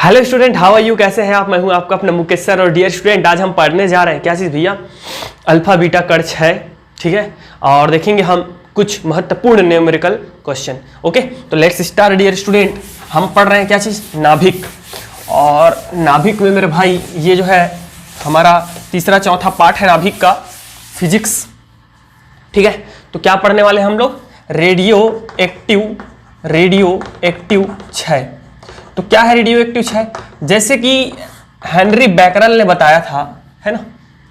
Hello student, how are you? कैसे हैं आप? मैं हूं आपका अपना मुकेश सर। और डियर स्टूडेंट, आज हम पढ़ने जा रहे हैं क्या चीज़ भैया? अल्फा बीटा कड़ 6, ठीक है। और देखेंगे हम कुछ महत्वपूर्ण न्यूमेरिकल क्वेश्चन। ओके, तो लेट्स स्टार्ट डियर स्टूडेंट। हम पढ़ रहे हैं क्या चीज़? नाभिक। और नाभिक में मेरे भाई ये जो है हमारा तीसरा चौथा पार्ट है नाभिक का, फिजिक्स, ठीक है। तो क्या पढ़ने वाले हम लोग? रेडियो एक्टिव क्षय। तो क्या है रेडियो एक्टिव क्षय? जैसे कि हेनरी बैकरल ने बताया था, है ना,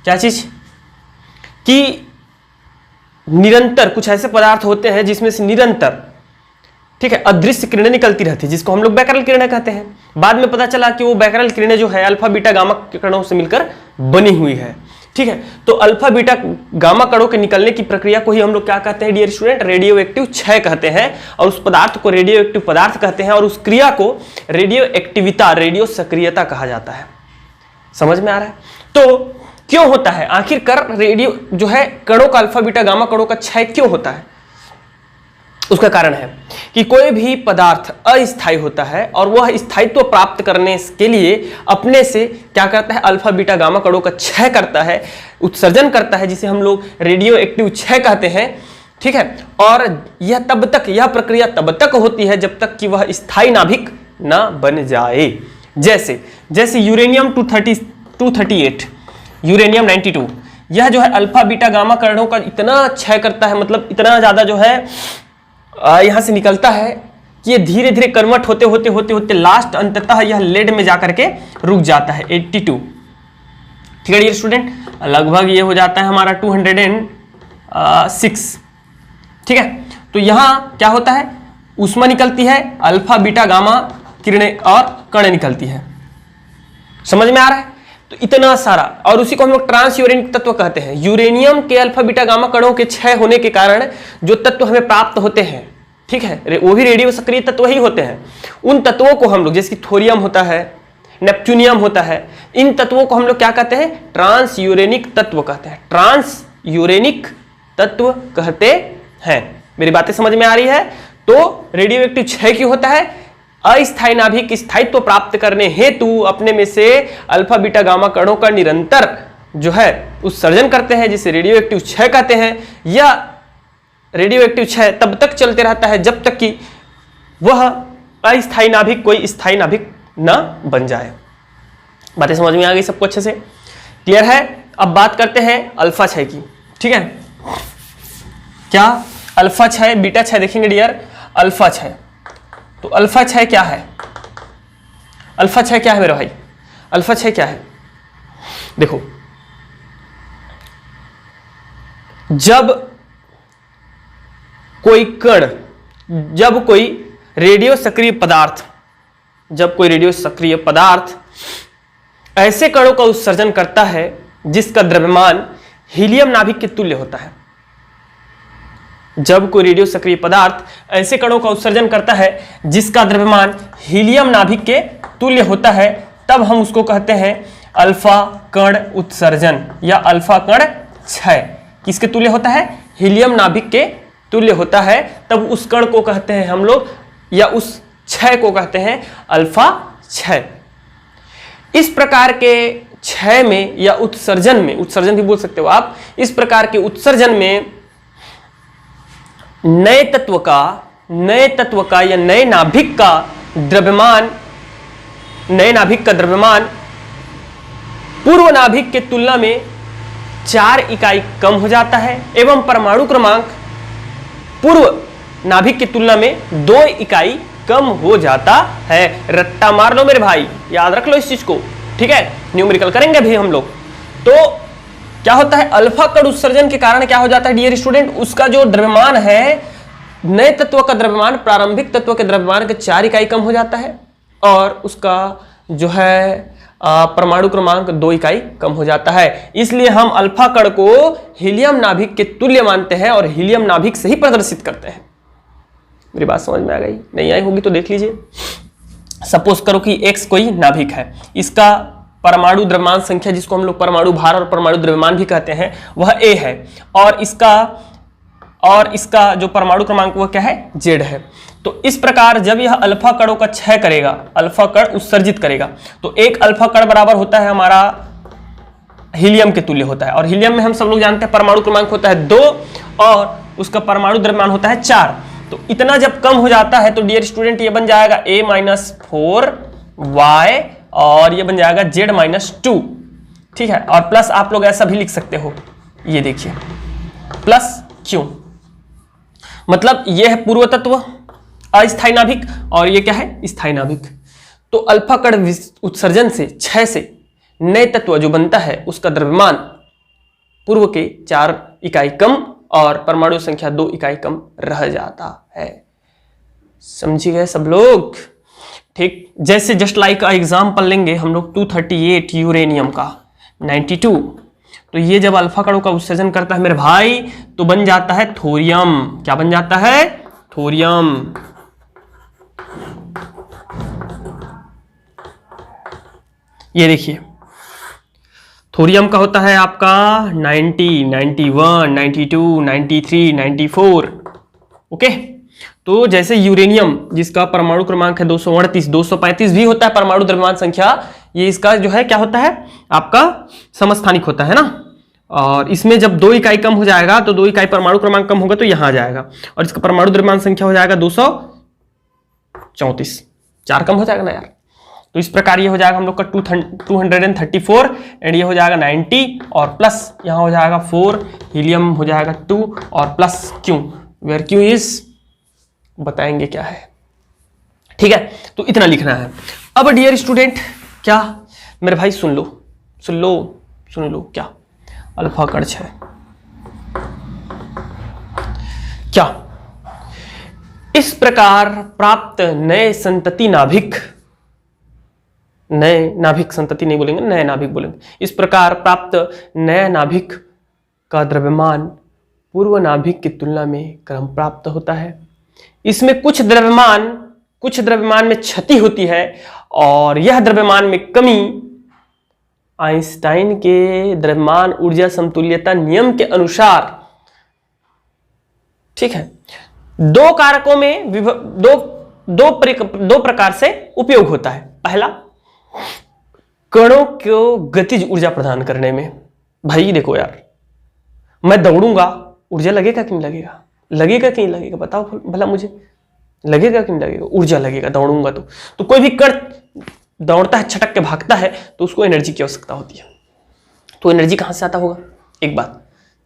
क्या चीज कि निरंतर कुछ ऐसे पदार्थ होते हैं जिसमें से निरंतर, ठीक है, अदृश्य किरणें निकलती रहती है, जिसको हम लोग बैकरल किरणें कहते हैं। बाद में पता चला कि वो बैकरल किरणें जो है अल्फा बीटा गामा किरणों से मिलकर बनी हुई है, ठीक है। तो अल्फा बीटा गामा कणों के निकलने की प्रक्रिया को ही हम लोग क्या कहते हैं डियर स्टूडेंट? रेडियो एक्टिव क्षय कहते हैं। और उस पदार्थ को रेडियो एक्टिव पदार्थ कहते हैं, और उस क्रिया को रेडियो एक्टिविता, रेडियो सक्रियता कहा जाता है। समझ में आ रहा है? तो क्यों होता है आखिरकार रेडियो जो है कणों का, अल्फा बीटा गामा कणों का क्षय क्यों होता है? उसका कारण है कि कोई भी पदार्थ अस्थायी होता है और वह स्थायित्व प्राप्त करने के लिए अपने से क्या करता है? अल्फा बीटा गामा कणों का क्षय करता है, उत्सर्जन करता है, जिसे हम लोग रेडियो एक्टिव क्षय कहते हैं, ठीक है। और यह प्रक्रिया तब तक होती है जब तक कि वह स्थायी नाभिक ना बन जाए। जैसे यूरेनियम 238, यूरेनियम 92, यह जो है अल्फा बीटा गामा कणों का इतना क्षय करता है, मतलब इतना ज्यादा जो है यहां से निकलता है कि ये धीरे धीरे कन्वर्ट होते लास्ट अंततः यह लेड में जाकर के रुक जाता है 82, ठीक है डियर स्टूडेंट। लगभग ये हो जाता है हमारा 206, ठीक है। तो यहां क्या होता है? ऊष्मा निकलती है, अल्फा बीटा गामा किरणें और कण निकलती है। समझ में आ रहा है? तो इतना सारा, और उसी को हम लोग ट्रांस यूरेनिक तत्व कहते हैं। यूरेनियम के अल्फा बीटा गामा कणों के क्षय होने के कारण जो तत्व हमें प्राप्त होते हैं, ठीक है, वो भी रेडियो सक्रिय तत्व ही होते हैं। उन तत्वों को हम लोग, जैसे कि थोरियम होता है, नेपच्यूनियम होता है, इन तत्वों को हम लोग क्या कहते हैं? ट्रांस यूरेनिक तत्व कहते हैं। ट्रांस यूरेनिक तत्व कहते हैं। मेरी बातें समझ में आ रही है? तो रेडियो एक्टिव क्षय क्यों होता है? अस्थायी नाभिक स्थायित्व प्राप्त करने हेतु अपने में से अल्फा बीटा गामा कणों का निरंतर जो है उत्सर्जन करते हैं, जिसे रेडियो एक्टिव क्षय कहते हैं। या रेडियो एक्टिव क्षय तब तक चलते रहता है जब तक कि वह अस्थायी नाभिक कोई स्थायी नाभिक ना बन जाए। बातें समझ में आ गई सबको अच्छे से? क्लियर है? अब बात करते हैं अल्फा क्षय की, ठीक है। क्या अल्फा क्षय, बीटा क्षय देखेंगे डियर। अल्फा क्षय, तो अल्फा क्षय क्या है? अल्फा क्षय क्या है मेरे भाई? अल्फा क्षय क्या है? देखो, जब कोई कण, जब कोई रेडियो सक्रिय पदार्थ ऐसे कणों का उत्सर्जन करता है जिसका द्रव्यमान हीलियम नाभिक के तुल्य होता है। जब कोई रेडियो सक्रिय पदार्थ ऐसे कणों का उत्सर्जन करता है जिसका द्रव्यमान हीलियम नाभिक के तुल्य होता है, तब हम उसको कहते हैं अल्फा कण उत्सर्जन या अल्फा कण क्षय। किसके तुल्य होता है? हीलियम नाभिक के तुल्य होता है। तब उस कण को कहते हैं हम लोग, या उस क्षय को कहते हैं अल्फा क्षय। इस प्रकार के क्षय में या उत्सर्जन में, उत्सर्जन भी बोल सकते हो आप, इस प्रकार के उत्सर्जन में नए तत्व का या नए नाभिक का द्रव्यमान पूर्व नाभिक के तुलना में 4 इकाई कम हो जाता है, एवं परमाणु क्रमांक पूर्व नाभिक की तुलना में 2 इकाई कम हो जाता है। रट्टा मार लो मेरे भाई, याद रख लो इस चीज को, ठीक है। न्यूमेरिकल करेंगे अभी हम लोग। तो क्या होता है? अल्फा कण उत्सर्जन के कारण क्या हो जाता है डियर स्टूडेंट? उसका जो द्रव्यमान है, नए तत्व का द्रव्यमान प्रारंभिक तत्व के द्रव्यमान के 4 इकाई कम हो जाता है, और उसका जो है परमाणु क्रमांक 2 इकाई कम हो जाता है। इसलिए हम अल्फा कण को हीलियम नाभिक के तुल्य मानते हैं और हीलियम नाभिक से ही प्रदर्शित करते हैं। मेरी बात समझ में आ गई? नहीं आई होगी तो देख लीजिए। सपोज करो कि X कोई नाभिक है, इसका परमाणु द्रव्यमान संख्या, जिसको हम लोग परमाणु भार और परमाणु द्रव्यमान भी कहते हैं, वह A है, और इसका जो परमाणु क्रमांक वो क्या है? Z है। तो इस प्रकार जब यह अल्फा कणों का क्षय करेगा, अल्फा कण उत्सर्जित करेगा, तो एक अल्फा कण बराबर होता है हमारा हीलियम के तुल्य होता है। और हीलियम में हम सब लोग जानते हैं परमाणु क्रमांक होता है 2 और उसका परमाणु द्रव्यमान होता है 4। तो इतना जब कम हो जाता है तो डियर स्टूडेंट ये बन जाएगा A-4Y और ये बन जाएगा Z-2। ठीक है, और प्लस आप लोग ऐसा भी लिख सकते हो, ये देखिए प्लस क्यों, मतलब ये है पूर्व तत्व अस्थायी नाभिक और ये क्या है स्थायी नाभिक। तो अल्फा कण उत्सर्जन से, क्षय से नए तत्व जो बनता है उसका द्रव्यमान पूर्व के 4 इकाई कम और परमाणु संख्या 2 इकाई कम रह जाता है। समझी गए सब लोग? ठीक, जैसे जस्ट लाइक एग्जाम्पल लेंगे हम लोग 238 यूरेनियम का 92। तो ये जब अल्फा कणों का उत्सर्जन करता है मेरे भाई तो बन जाता है थोरियम। क्या बन जाता है? थोरियम। ये देखिए थोरियम का होता है आपका 90, 91, 92, 93, 94। ओके, तो जैसे यूरेनियम जिसका परमाणु क्रमांक है 238, 235 भी होता है परमाणु द्रव्यमान संख्या, ये इसका जो है क्या होता है आपका समस्थानिक होता है ना। और इसमें जब 2 इकाई कम हो जाएगा तो 2 इकाई परमाणु क्रमांक कम होगा तो यहां आ जाएगा और इसका परमाणु द्रव्यमान संख्या हो जाएगा 234, 4 कम हो जाएगा ना यार। तो इस प्रकार ये हो जाएगा हम लोग का 234 एंड ये हो जाएगा 90 और प्लस यहाँ हो जाएगा 4, हीलियम हो जाएगा 2 और plus Q, where Q is बताएंगे क्या है। ठीक है, तो इतना लिखना है। अब डियर स्टूडेंट क्या मेरे भाई सुन लो सुन लो सुन लो, क्या अल्फा कण है क्या? इस प्रकार प्राप्त नए संतति नाभिक, नए नाभिक संतति नहीं बोलेंगे, नए नाभिक बोलेंगे। इस प्रकार प्राप्त नया नाभिक का द्रव्यमान पूर्व नाभिक की तुलना में कम प्राप्त होता है। इसमें कुछ द्रव्यमान में क्षति होती है और यह द्रव्यमान में कमी आइंस्टाइन के द्रव्यमान ऊर्जा समतुल्यता नियम के अनुसार, ठीक है, 2 कारकों में दो प्रकार से उपयोग होता है। पहला, कणों को गतिज ऊर्जा प्रदान करने में। भाई देखो यार, मैं दौड़ूंगा, ऊर्जा लगेगा कि नहीं लगेगा? लगेगा कि नहीं लगेगा? बताओ भला मुझे, लगेगा कि नहीं लगेगा? ऊर्जा लगेगा दौड़ूंगा तो कोई भी कण दौड़ता है, छटक के भागता है तो उसको एनर्जी की आवश्यकता होती है। तो एनर्जी कहां से आता होगा? एक बात।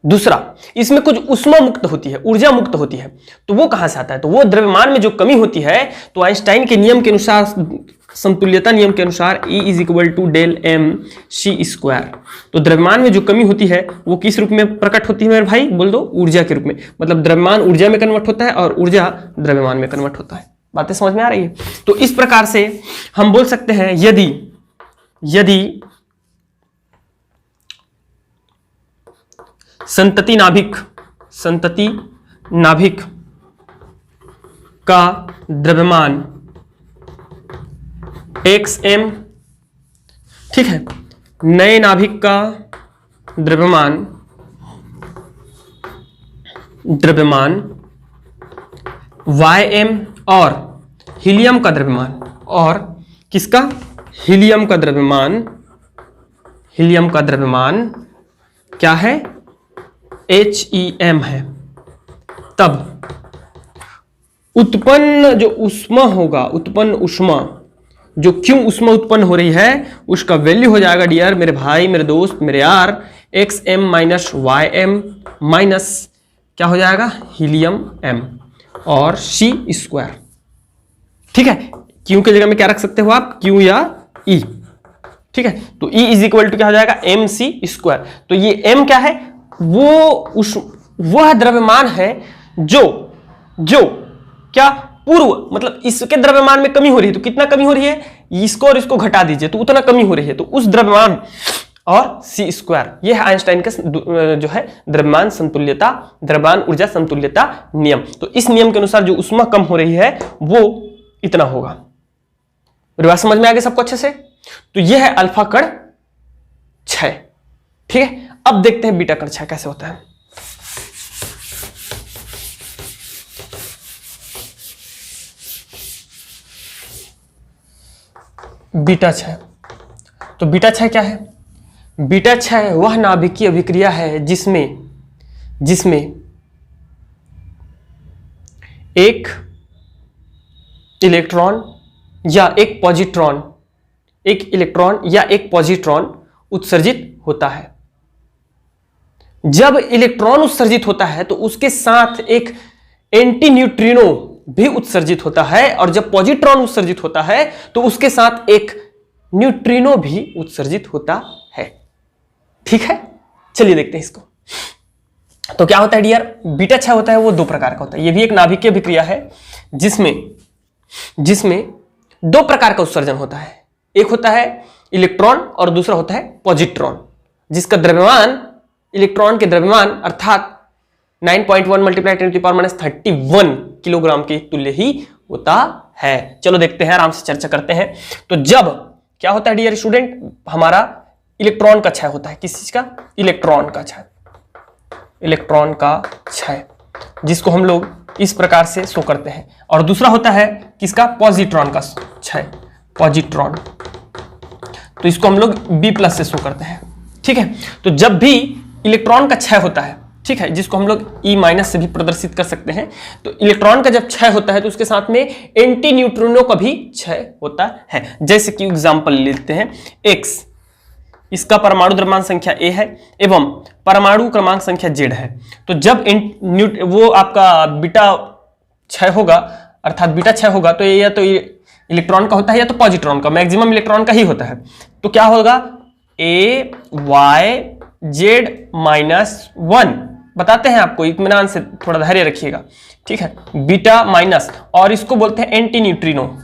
दूसरा, इसमें कुछ ऊष्मा मुक्त होती है, ऊर्जा मुक्त होती है, तो वो कहां से आता है? तो वो द्रव्यमान में जो कमी होती है, तो आइंस्टाइन के नियम के अनुसार, समतुल्यता नियम के अनुसार E = del mc²। तो द्रव्यमान में जो कमी होती है वो किस रूप में प्रकट होती है मेरे भाई? बोल दो, ऊर्जा के रूप में। मतलब द्रव्यमान ऊर्जा में कन्वर्ट होता है और ऊर्जा द्रव्यमान में कन्वर्ट होता है। बातें समझ में आ रही है? तो इस प्रकार से हम बोल सकते हैं, यदि संतति नाभिक का द्रव्यमान xm, ठीक है, नए नाभिक का द्रव्यमान ym और हीलियम का द्रव्यमान, और किसका? हीलियम का द्रव्यमान क्या है? HEm है। तब उत्पन्न जो ऊष्मा होगा, उत्पन्न ऊष्मा, जो क्यों ऊष्मा उत्पन्न हो रही है उसका वैल्यू हो जाएगा डियर मेरे भाई, मेरे दोस्त, मेरे यार, xm - ym माइनस क्या हो जाएगा? हीलियम m और c²। ठीक है, क्यू की जगह में क्या रख सकते हो आप? क्यू या E। ठीक है, तो E = क्या हो जाएगा? mc²। तो ये m क्या है? वह द्रव्यमान है जो क्या पूर्व, मतलब इसके द्रव्यमान में कमी हो रही है। तो कितना कमी हो रही है? इसको और इसको घटा दीजिए तो उतना कमी हो रही है। तो उस द्रव्यमान और c², यह है आइंस्टाइन का जो है द्रव्यमान ऊर्जा समतुल्यता नियम। तो इस नियम के अनुसार जो ऊष्मा कम हो रही है वो इतना होगा। मेरी बात समझ में आ गई सबको अच्छे से? तो यह है अल्फा कण क्षय। ठीक है, अब देखते हैं बीटा कण क्षय कैसे होता है। बीटा क्षय। तो बीटा क्षय क्या है? बीटा क्षय वह नाभिकीय अभिक्रिया है जिसमें एक इलेक्ट्रॉन या एक पॉजिट्रॉन उत्सर्जित होता है। जब इलेक्ट्रॉन उत्सर्जित होता है तो उसके साथ एक एंटी न्यूट्रिनो भी उत्सर्जित होता है, और जब पॉजिट्रॉन उत्सर्जित होता है तो उसके साथ एक न्यूट्रिनो भी उत्सर्जित होता है। ठीक है, चलिए देखते हैं इसको। तो क्या होता है डियर? बीटा क्षय होता है वो दो प्रकार का होता है। ये भी एक नाभिकीय अभिक्रिया है जिसमें दो प्रकार का उत्सर्जन होता है। एक होता है इलेक्ट्रॉन और दूसरा होता है पॉजिट्रॉन, जिसका द्रव्यमान इलेक्ट्रॉन के द्रव्यमान अर्थात 9.1 मल्टीप्लाई 10⁻31 किलोग्राम के तुल्य ही होता है। चलो देखते हैं, आराम से चर्चा करते हैं। तो जब क्या होता है डियर स्टूडेंट? हमारा इलेक्ट्रॉन का क्षय होता है। किस चीज का? इलेक्ट्रॉन का क्षय, जिसको हम लोग इस प्रकार से शो करते हैं। और दूसरा होता है किसका? पॉजिट्रॉन का क्षय, पॉजिट्रॉन। तो इसको हम लोग B+ से शो करते हैं। ठीक है, तो जब भी इलेक्ट्रॉन का क्षय होता है, ठीक है, जिसको हम लोग E- से भी प्रदर्शित कर सकते हैं, तो इलेक्ट्रॉन का जब क्षय होता है तो उसके साथ में एंटी न्यूट्रिनो का भी क्षय होता है। जैसे कि एग्जांपल लेते हैं X, इसका परमाणु द्रव्यमान संख्या A है एवं परमाणु क्रमांक संख्या Z है। तो जब वो आपका बीटा क्षय होगा, अर्थात बीटा क्षय होगा, तो ये या तो इलेक्ट्रॉन का होता है या तो पॉजिट्रॉन का, मैक्सिमम इलेक्ट्रॉन का ही होता है। तो क्या होगा? AYZ-1 बताते हैं आपको, इत्मीनान से थोड़ा धैर्य रखिएगा। ठीक है, बीटा माइनस, और इसको बोलते हैं एंटी न्यूट्रिनो।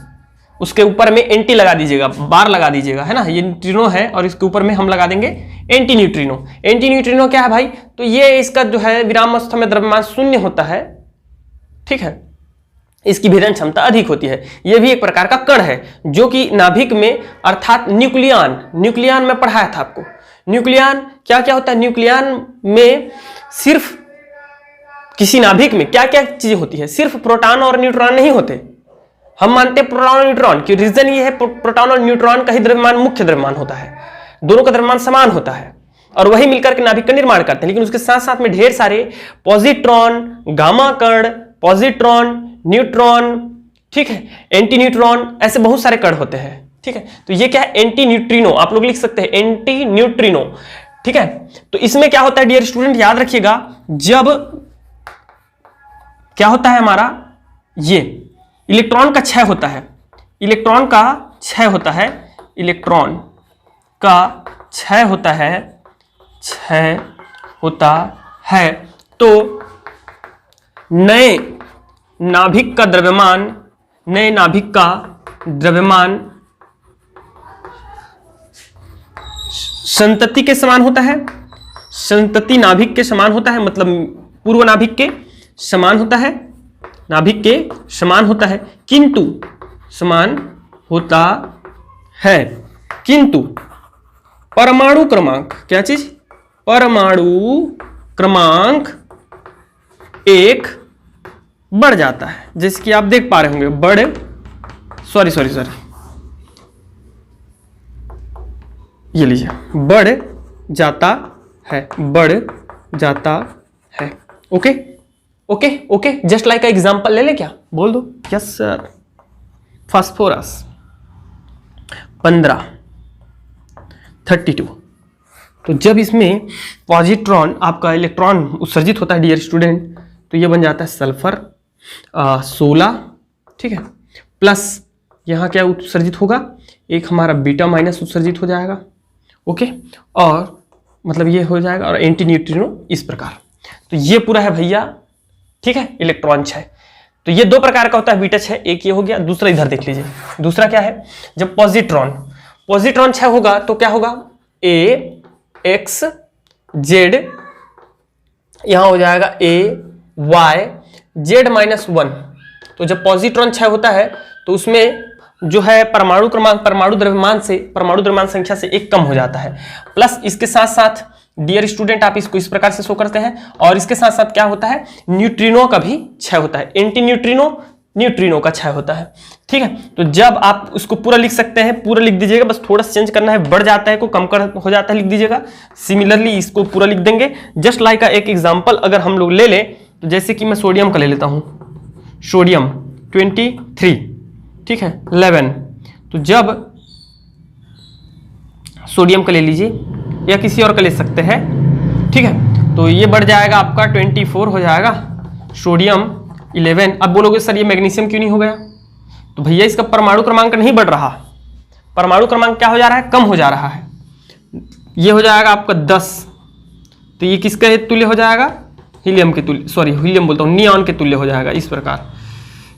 उसके ऊपर में एंटी लगा दीजिएगा, बार लगा दीजिएगा, है ना। ये न्यूट्रिनो है और इसके ऊपर में हम लगा देंगे एंटी न्यूट्रिनो। एंटी न्यूट्रिनो क्या है भाई? तो ये इसका जो है विराम अवस्था में द्रव्यमान 0 होता है। ठीक है, इसकी भेदन क्षमता अधिक होती है। यह भी एक प्रकार का कण है जो कि नाभिक में अर्थात न्यूक्लियन में पढ़ाया था आपको। न्यूक्लियन क्या क्या होता है? न्यूक्लियन में सिर्फ किसी नाभिक में क्या क्या चीजें होती है? सिर्फ प्रोटॉन और न्यूट्रॉन नहीं होते। हम मानते हैं प्रोटॉन और न्यूट्रॉन की रीजन ये है, प्रोटॉन और न्यूट्रॉन का ही द्रव्यमान मुख्य द्रव्यमान होता है, दोनों का द्रव्यमान समान होता है और वही मिलकर के नाभिक का निर्माण करते हैं। लेकिन उसके साथ साथ में ढेर सारे पॉजिट्रॉन, गामा कण, पॉजिट्रॉन, न्यूट्रॉन, ठीक है, एंटी न्यूट्रॉन, ऐसे बहुत सारे कण होते हैं। ठीक है, तो ये क्या है? एंटी न्यूट्रिनो, आप लोग लिख सकते हैं एंटी न्यूट्रिनो। ठीक है, तो इसमें क्या होता है डियर स्टूडेंट, याद रखिएगा, जब क्या होता है हमारा, ये इलेक्ट्रॉन का क्षय होता है, इलेक्ट्रॉन का क्षय होता है, इलेक्ट्रॉन का क्षय होता है, क्षय होता है, तो नए नाभिक का द्रव्यमान संतति के समान होता है, संतति नाभिक के समान होता है, मतलब पूर्व नाभिक के समान होता है, नाभिक के समान होता है, किंतु समान होता है, किंतु परमाणु क्रमांक, क्या चीज? परमाणु क्रमांक 1 बढ़ जाता है, जैसे कि आप देख पा रहे होंगे, सॉरी ये लीजिए, बढ़ जाता है, बढ़ जाता है। Okay okay okay, just like example ले ले, क्या बोल दो? Yes sir. फास्फोरस 15 32, तो जब इसमें पॉजिट्रॉन आपका इलेक्ट्रॉन उत्सर्जित होता है डियर स्टूडेंट, तो ये बन जाता है सल्फर 16, ठीक है, प्लस यहाँ क्या उत्सर्जित होगा? एक हमारा बीटा माइनस उत्सर्जित हो जाएगा। ओके, और मतलब ये हो जाएगा, और एंटी न्यूट्रिनो इस प्रकार। तो ये पूरा है भैया, ठीक है, इलेक्ट्रॉन क्षय। तो ये दो प्रकार का होता है बीटा क्षय, एक ये हो गया, दूसरा इधर देख लीजिए, दूसरा क्या है? जब पॉजिट्रॉन क्षय होगा तो क्या होगा? AX Z, यहां हो जाएगा AYZ-1। तो जब पॉजिट्रॉन क्षय होता है तो उसमें जो है परमाणु क्रमांक परमाणु द्रव्यमान संख्या से 1 कम हो जाता है, प्लस इसके साथ साथ डियर स्टूडेंट आप इसको इस प्रकार से शो करते हैं, और इसके साथ साथ क्या होता है? न्यूट्रिनो का भी क्षय होता है, एंटी न्यूट्रिनो न्यूट्रिनो का क्षय होता है। ठीक है, तो जब आप उसको पूरा लिख सकते हैं, पूरा लिख दीजिएगा, बस थोड़ा सा चेंज करना है, बढ़ जाता है को कम कर हो जाता है लिख दीजिएगा। सिमिलरली इसको पूरा लिख देंगे। जस्ट लाइक एक एग्जांपल अगर हम लोग ले लें तो जैसे कि मैं सोडियम का ले लेता हूं, सोडियम 23, ठीक है 11, तो जब सोडियम का ले लीजिए या किसी और का ले सकते हैं, ठीक है, तो ये बढ़ जाएगा आपका 24 हो जाएगा, सोडियम 11। अब बोलोगे सर ये मैग्नीशियम क्यों नहीं हो गया, तो भैया इसका परमाणु क्रमांक नहीं बढ़ रहा, परमाणु क्रमांक क्या हो जा रहा है, कम हो जा रहा है। ये हो जाएगा आपका 10, तो ये किसके तुल्य हो जाएगा, हीलियम के तुल्य, सॉरी हीलियम बोलता हूँ, नियॉन के तुल्य हो जाएगा इस प्रकार।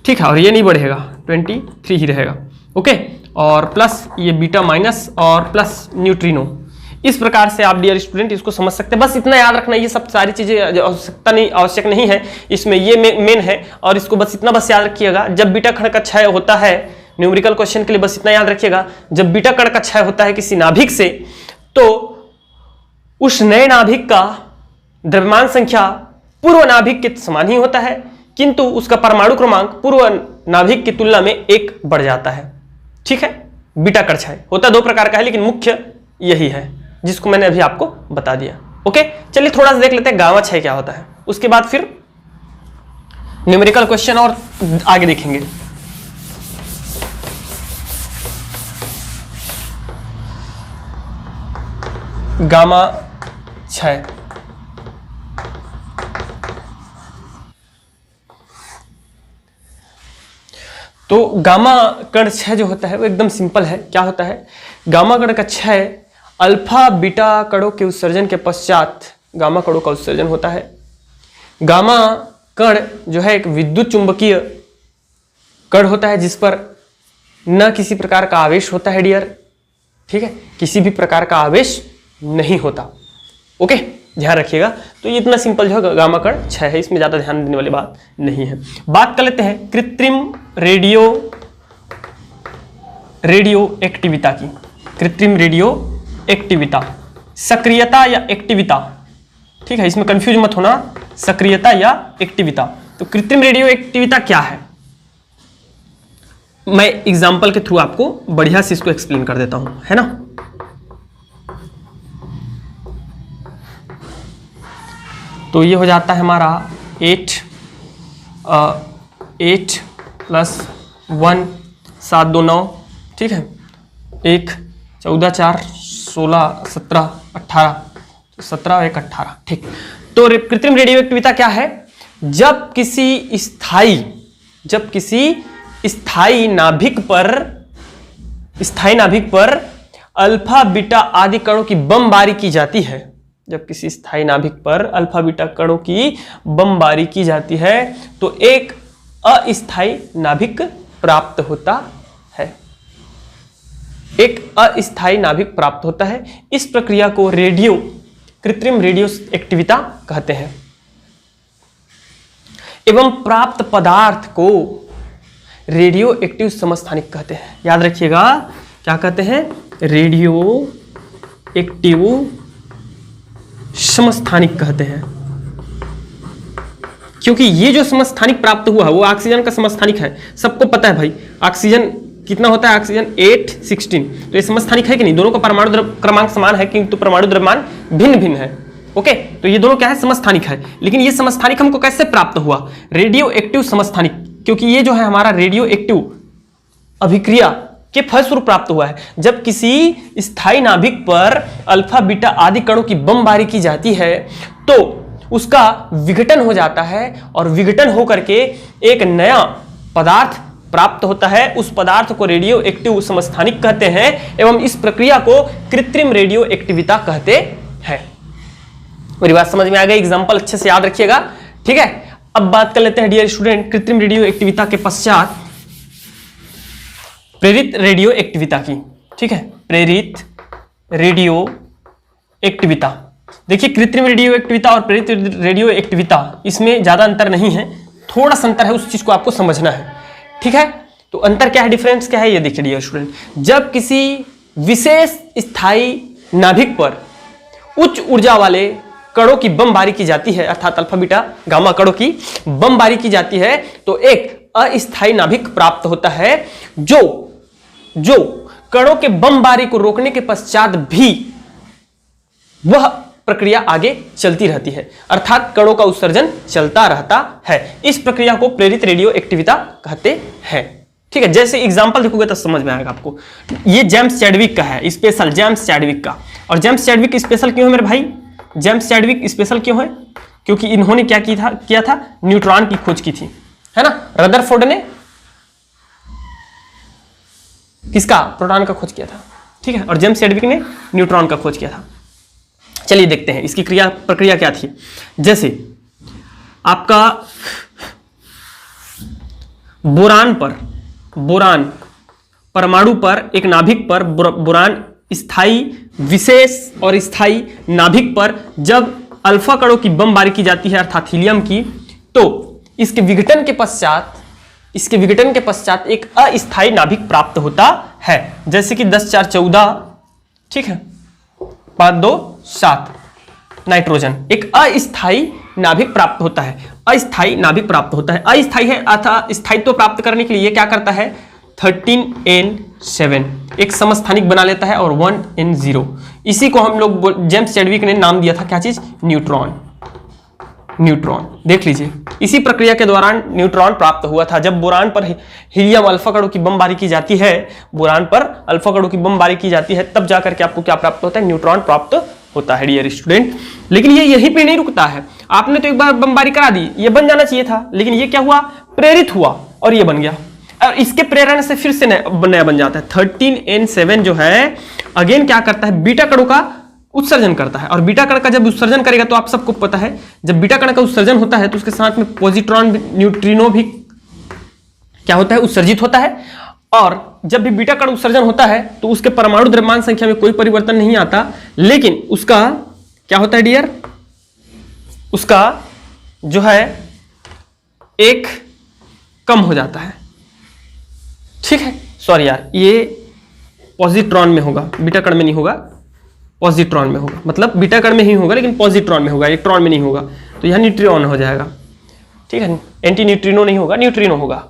ठीक है, और ये नहीं बढ़ेगा, 23 ही रहेगा। ओके, और प्लस ये बीटा माइनस और प्लस न्यूट्रिनो। इस प्रकार से आप डियर स्टूडेंट इसको समझ सकते हैं। बस इतना याद रखना, ये सब सारी चीजें आवश्यक नहीं है, इसमें ये मेन है, और इसको बस इतना बस याद रखिएगा, जब बीटा कण का क्षय होता है, न्यूमेरिकल क्वेश्चन के लिए बस इतना याद रखिएगा, जब बीटा कण का क्षय होता है किसी नाभिक से, तो उस नए नाभिक का द्रव्यमान संख्या पूर्व नाभिक के समान ही होता है, किंतु उसका परमाणु क्रमांक पूर्व नाभिक की तुलना में 1 बढ़ जाता है। ठीक है, बीटा कण क्षय होता 2 प्रकार का है, लेकिन मुख्य यही है जिसको मैंने अभी आपको बता दिया। ओके, चलिए थोड़ा सा देख लेते हैं गामा क्षय क्या होता है, उसके बाद फिर न्यूमेरिकल क्वेश्चन और आगे देखेंगे। गामा क्षय, तो गामा कण क्षय जो होता है वो एकदम सिंपल है। क्या होता है, गामा कण का क्षय अल्फा बीटा कणों के उत्सर्जन के पश्चात गामा कणों का उत्सर्जन होता है। गामा कण जो है एक विद्युत चुंबकीय कण होता है जिस पर न किसी प्रकार का आवेश होता है डियर। ठीक है, किसी भी प्रकार का आवेश नहीं होता। ओके, ध्यान रखिएगा। तो ये इतना सिंपल जो है गामा कण क्षय है, इसमें ज्यादा ध्यान देने वाली बात नहीं है। बात कर लेते हैं कृत्रिम रेडियो एक्टिविता की। कृत्रिम रेडियो एक्टिविता, सक्रियता या एक्टिविता, ठीक है, इसमें कंफ्यूज मत होना, सक्रियता या एक्टिविता। तो कृत्रिम रेडियो एक्टिविता क्या है, मैं एग्जांपल के थ्रू आपको बढ़िया से इसको एक्सप्लेन कर देता हूं, है ना। तो ये हो जाता है हमारा 8 + 1 7 2 9, ठीक है, 1 14 4 16 17 18, 17 और 1 18। ठीक, तो कृत्रिम रेडियो एक्टिविता क्या है, जब किसी स्थायी नाभिक पर अल्फा बीटा आदि कणों की बमबारी की जाती है। जब किसी स्थायी नाभिक पर अल्फा बीटा कणों की बमबारी की जाती है तो एक अस्थायी नाभिक प्राप्त होता है। एक अस्थायी नाभिक प्राप्त होता है। इस प्रक्रिया को कृत्रिम रेडियो एक्टिविता कहते हैं। एवं प्राप्त पदार्थ को रेडियो एक्टिव समस्थानिक कहते हैं। याद रखिएगा, क्या कहते हैं, रेडियो एक्टिव समस्थानिक कहते हैं, क्योंकि ये जो समस्थानिक प्राप्त हुआ है वो ऑक्सीजन का समस्थानिक है। सबको पता है भाई, ऑक्सीजन कितना होता है, ऑक्सीजन 8 16, तो ये समस्थानिक है कि नहीं, दोनों का परमाणु क्रमांक समान है किंतु परमाणु द्रव्यमान भिन्न भिन्न है। ओके, तो ये दोनों क्या है, समस्थानिक है। लेकिन ये समस्थानिक हमको कैसे प्राप्त हुआ, रेडियो एक्टिव समस्थानिक, क्योंकि ये जो है हमारा रेडियो एक्टिव अभिक्रिया के फलस्वरूप प्राप्त हुआ है। जब किसी स्थायी नाभिक पर अल्फा बीटा आदि कणों की बमबारी की जाती है तो उसका विघटन हो जाता है और विघटन होकर के एक नया पदार्थ प्राप्त होता है। उस पदार्थ को रेडियो एक्टिव समस्थानिक कहते हैं एवं इस प्रक्रिया को कृत्रिम रेडियो एक्टिविता कहते हैं। मेरी बात समझ में आ गई, एग्जांपल अच्छे से याद रखिएगा। ठीक है, अब बात कर लेते हैं डियर स्टूडेंट कृत्रिम रेडियो एक्टिविता के पश्चात प्रेरित रेडियो एक्टिविता की। ठीक है, प्रेरित रेडियो एक्टिविता। देखिए, कृत्रिम रेडियो एक्टिविता और प्रेरित रेडियो एक्टिविता, इसमें ज्यादा अंतर नहीं है, थोड़ा सा अंतर है, उस चीज को आपको समझना है। ठीक है, तो अंतर क्या है, डिफरेंस क्या है, ये देखिए डियर स्टूडेंट। जब किसी विशेष स्थायी नाभिक पर उच्च ऊर्जा वाले कणों की बमबारी की जाती है, अर्थात अल्फा बीटा गामा कणों की बमबारी की जाती है, तो एक अस्थायी नाभिक प्राप्त होता है जो कणों के बमबारी को रोकने के पश्चात भी वह प्रक्रिया आगे चलती रहती है, अर्थात कणों का उत्सर्जन चलता रहता है। इस प्रक्रिया को प्रेरित रेडियो एक्टिविता कहते हैं। ठीक है, जैसे एग्जांपल देखोगे तो समझ में आएगा आपको। ये जेम्स चैडविक का है, स्पेशल जेम्स चैडविक का। और जेम्स चैडविक स्पेशल क्यों है मेरे भाई? जेम्स चैडविक स्पेशल क्यों है? क्योंकि इन्होंने क्या किया था? न्यूट्रॉन की खोज की थी, है ना। रदरफोर्ड ने किसका? प्रोटॉन का खोज किया था। ठीक है, और जेम्स चैडविक ने न्यूट्रॉन का खोज किया था। चलिए देखते हैं इसकी प्रक्रिया क्या थी। जैसे आपका बोरान परमाणु पर, एक नाभिक पर बोरान स्थायी, विशेष और स्थायी नाभिक पर जब अल्फा कणों की बमबारी की जाती है अर्थात हीलियम की, तो इसके विघटन के पश्चात एक अस्थायी नाभिक प्राप्त होता है। जैसे कि 10⁴14, ठीक है, 5 2 7 नाइट्रोजन, एक अस्थायी नाभिक प्राप्त होता है। अस्थायी है अर्थात स्थायित्व प्राप्त करने के लिए क्या करता है? 13N7 एक समस्थानिक बना लेता है और 1N0। इसी को हम लोग जेम्स चैडविक ने नाम दिया था क्या चीज? न्यूट्रॉन। देख लीजिए, इसी प्रक्रिया के दौरान न्यूट्रॉन प्राप्त हुआ था। जब बोरान पर हीलियम अल्फा कणों की बमबारी की जाती है, तब जाकर के आपको क्या प्राप्त होता है? न्यूट्रॉन प्राप्त होता है डियर स्टूडेंट। लेकिन ये यहीं पे नहीं रुकता है। आपने तो एक बार बमबारी करा दी, ये बन जाना चाहिए था, लेकिन ये क्या हुआ? प्रेरित हुआ और ये बन गया, और इसके प्रेरण से फिर से नया बन जाता है। 13N7 जो है अगेन क्या करता है? बीटा कणों का उत्सर्जन करता है। और बीटा कण का जब उत्सर्जन करेगा तो आप सबको पता है, जब बीटा कण का उत्सर्जन होता है तो उसके साथ में पॉजिट्रॉन, न्यूट्रिनो भी क्या होता है? उत्सर्जित होता है। और जब भी बीटा कण उत्सर्जन होता है तो उसके परमाणु द्रव्यमान संख्या में कोई परिवर्तन नहीं आता, लेकिन उसका क्या होता है डियर? उसका जो है एक कम हो जाता है। ठीक है, सॉरी यार, ये पॉजिट्रॉन में होगा, बीटा कण में नहीं होगा, पॉजिट्रॉन में होगा। मतलब बीटा कण में ही होगा लेकिन पॉजिट्रॉन में होगा, इलेक्ट्रॉन में नहीं होगा। तो यह न्यूट्रियॉन हो जाएगा। ठीक है, एंटी न्यूट्रिनो नहीं होगा, न्यूट्रिनो होगा।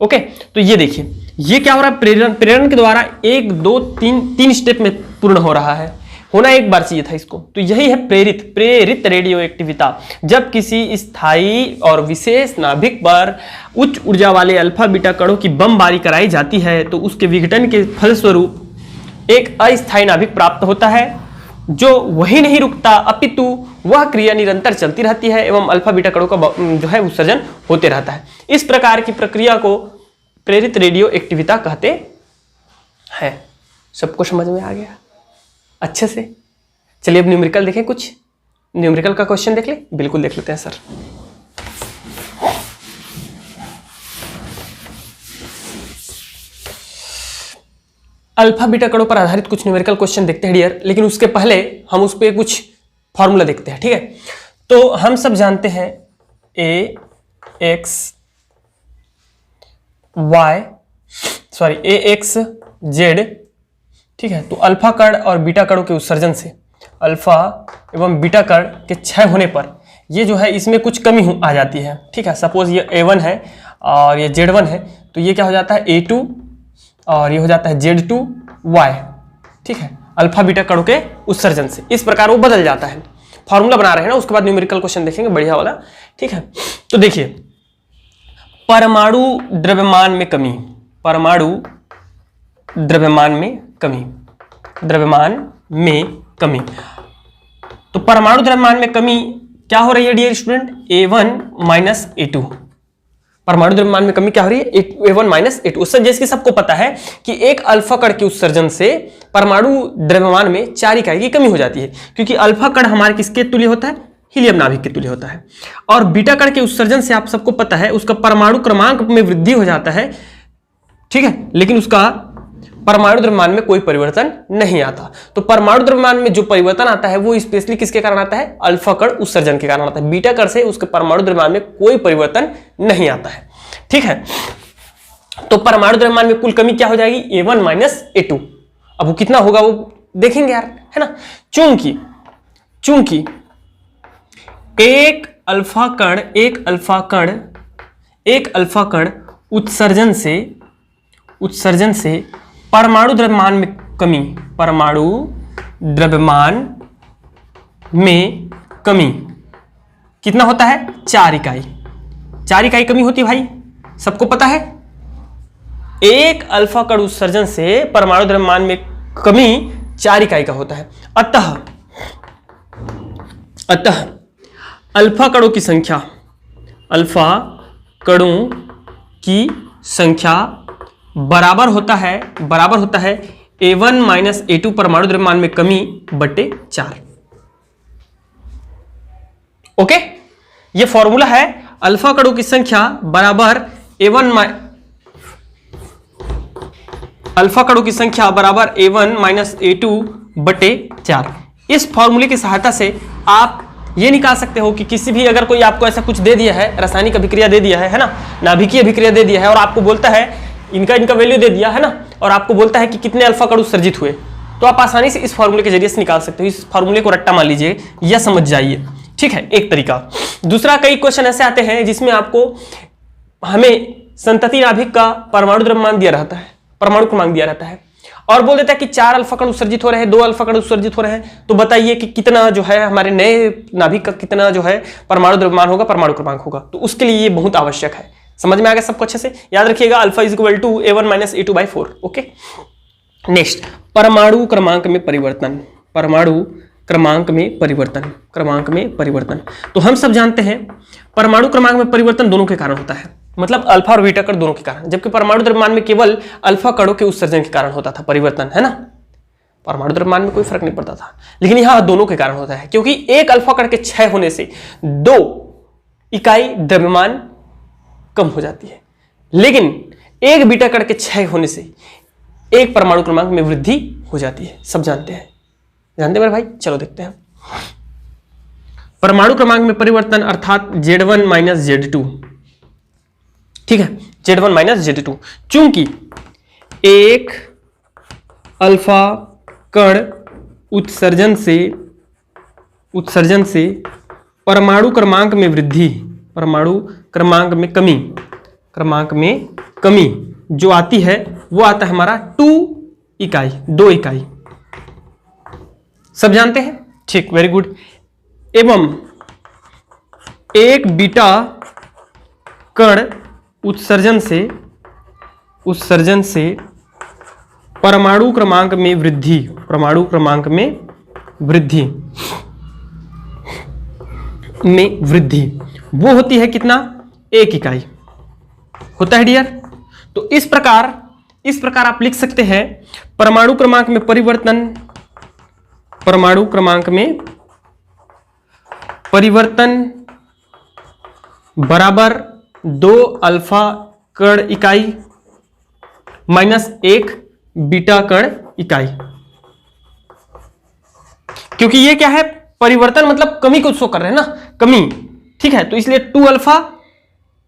ओके, तो ये देखिए, ये क्या हो रहा है? प्रेरण के द्वारा 1 2 3 स्टेप में पूर्ण हो रहा है। होना एक बार चाहिए था इसको। तो यही है प्रेरित रेडियो एक्टिविता। जब किसी स्थायी और विशेष नाभिक पर उच्च ऊर्जा वाले अल्फा बीटा कणों की बमबारी कराई जाती है तो उसके विघटन के फलस्वरूप एक अस्थायी नाभिक प्राप्त होता है, जो वही नहीं रुकता, अपितु वह क्रिया निरंतर चलती रहती है एवं अल्फा बीटा कणों का जो है उत्सर्जन होते रहता है। इस प्रकार की प्रक्रिया को प्रेरित रेडियो एक्टिविता कहते हैं। सबको समझ में आ गया अच्छे से? चलिए अब न्यूमेरिकल देखें, कुछ न्यूमेरिकल का क्वेश्चन देख ले। बिल्कुल देख लेते हैं सर। अल्फा बीटा कणों पर आधारित कुछ न्यूमेरिकल क्वेश्चन देखते हैं डियर, लेकिन उसके पहले हम उस पर कुछ फॉर्मूला देखते हैं। ठीक है, तो हम सब जानते हैं AX Z। ठीक है, तो अल्फा कण और बीटा कणों के उत्सर्जन से अल्फा एवं बीटा कण के क्षय होने पर ये जो है इसमें कुछ कमी आ जाती है। ठीक है, सपोज ये A1 है और ये Z1 है, तो ये क्या हो जाता है? A2 और ये हो जाता है Z2Y। ठीक है, अल्फा बीटा कणों के उत्सर्जन से इस प्रकार वो बदल जाता है। फॉर्मूला बना रहे हैं ना, उसके बाद न्यूमेरिकल क्वेश्चन देखेंगे बढ़िया वाला। ठीक है, तो देखिए, परमाणु द्रव्यमान में कमी, तो परमाणु द्रव्यमान में कमी क्या हो रही है dear student? A1 minus A2। परमाणु द्रव्यमान में कमी क्या हो रही है? A1 minus A2। उससे जैसे कि सबको पता है कि एक अल्फा कण के उत्सर्जन से परमाणु द्रव्यमान में 4 इकाई की कमी हो जाती है, क्योंकि अल्फा कण हमारे किसके तुल्य होता है? हीलियम नाभिक के तुल्य होता है। और बीटा कण के उत्सर्जन से आप सबको पता है उसका परमाणु क्रमांक में वृद्धि हो जाता है। ठीक है, लेकिन उसका परमाणु द्रव्यमान में कोई परिवर्तन नहीं आता। तो परमाणु द्रव्यमान में जो परिवर्तन आता है वो स्पेशली किसके कारण आता है? अल्फा कण उत्सर्जन के कारण आता है। बीटा कण से उसके परमाणु द्रव्यमान में कोई परिवर्तन नहीं आता है। ठीक है, तो परमाणु द्रव्यमान में कुल कमी क्या हो जाएगी? A1 minus A2। अब वो कितना होगा वो देखेंगे यार, है ना। चूंकि एक अल्फा कण उत्सर्जन से परमाणु द्रव्यमान में कमी, परमाणु द्रव्यमान में कमी कितना होता है? 4 इकाई। 4 इकाई कमी होती है भाई, सबको पता है। एक अल्फा कण उत्सर्जन से परमाणु द्रव्यमान में कमी 4 इकाई का होता है। अतः अल्फा कणों की संख्या बराबर होता है A1 माइनस A2 परमाणु द्रव्यमान में कमी बटे 4। ओके, ये फॉर्मूला है। अल्फा कणों की संख्या बराबर A1 माइनस A2 बटे 4। इस फॉर्मूले की सहायता से आप ये निकाल सकते हो कि किसी भी, अगर कोई आपको ऐसा कुछ दे दिया है, रासायनिक अभिक्रिया दे दिया है ना, नाभिकीय अभिक्रिया दे दिया है, और आपको बोलता है इनका वैल्यू दे दिया है ना, और आपको बोलता है कि कितने अल्फा कण उत्सर्जित हुए, तो आप आसानी से इस फॉर्मूले के जरिए से निकाल सकते हो। इस फॉर्मूले को रट्टा मान लीजिए या समझ जाइए, ठीक है, एक तरीका। दूसरा, कई क्वेश्चन ऐसे आते हैं जिसमें आपको हमें संतति नाभिक का परमाणु द्रव्यमान दिया रहता है, परमाणु क्रमांक दिया रहता है, और बोल देता है कि 4 अल्फा कण उत्सर्जित हो रहे हैं, 2 अल्फा कण उत्सर्जित हो रहे हैं, तो बताइए कि कितना जो है हमारे नए नाभिक का कितना जो है परमाणु द्रव्यमान होगा, परमाणु क्रमांक होगा। तो उसके लिए ये बहुत आवश्यक है। समझ में आ गया सबको अच्छे से? याद रखिएगा, alpha is equal to A1 minus A2 by 4। Okay, next, परमाणु क्रमांक में परिवर्तन। क्रमांक में परिवर्तन। तो हम सब जानते हैं परमाणु क्रमांक में परिवर्तन दोनों के कारण होता है, मतलब अल्फा और बीटा कण दोनों के कारण, जबकि परमाणु द्रव्यमान में केवल अल्फा कणों के उत्सर्जन के कारण होता था परिवर्तन, है ना। परमाणु द्रव्यमान में कोई फर्क नहीं पड़ता था, लेकिन यहां दोनों के कारण होता है, क्योंकि एक अल्फा कण के क्षय होने से 2 इकाई द्रव्यमान कम हो जाती है, लेकिन एक बीटा कण के क्षय होने से एक परमाणु क्रमांक में वृद्धि हो जाती है। सब जानते हैं मेरे भाई? चलो देखते हैं। परमाणु क्रमांक में परिवर्तन अर्थात Z1 माइनस Z2, ठीक है, Z1 माइनस Z2। चूंकि एक अल्फा कण उत्सर्जन से परमाणु क्रमांक में वृद्धि, परमाणु क्रमांक में कमी जो आती है वो आता है हमारा 2 इकाई। सब जानते हैं, ठीक, वेरी गुड। एवं एक बीटा कण उत्सर्जन से परमाणु क्रमांक में वृद्धि वो होती है कितना? 1 इकाई होता है डियर। तो इस प्रकार आप लिख सकते हैं परमाणु क्रमांक में परिवर्तन बराबर 2 अल्फा कण इकाई माइनस 1 बीटा कण इकाई। क्योंकि ये क्या है? परिवर्तन मतलब कमी को शो कर रहे हैं ना, कमी, ठीक है, तो इसलिए 2 अल्फा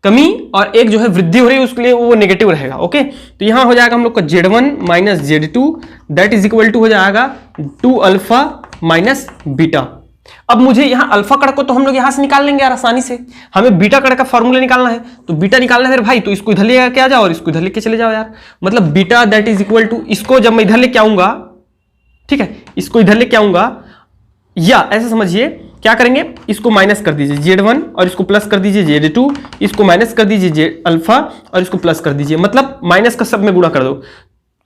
कमी और 1 जो है वृद्धि हो रही है, उसके लिए वो नेगेटिव रहेगा। ओके, तो यहां हो जाएगा हम लोग का Z1 minus Z2 that is equal to हो जाएगा 2 अल्फा माइनस बीटा। अब मुझे यहां अल्फा कण को तो हम लोग यहां से निकाल लेंगे यार आसानी से, हमें बीटा कण का फॉर्मूला निकालना है, तो बीटा निकालना है मेरे भाई, तो इसको इधर लेके आ जाओ और इसको इधर लेके चले जाओ यार। मतलब beta that is equal to, इसको जब मैं इधर लेके आऊंगा, ठीक है, इसको इधर लेके आऊंगा, या ऐसे समझिए क्या करेंगे, इसको माइनस कर दीजिए Z1 और इसको प्लस कर दीजिए Z2, इसको माइनस कर दीजिए अल्फा और इसको प्लस कर दीजिए, मतलब माइनस का सब में गुणा कर दो,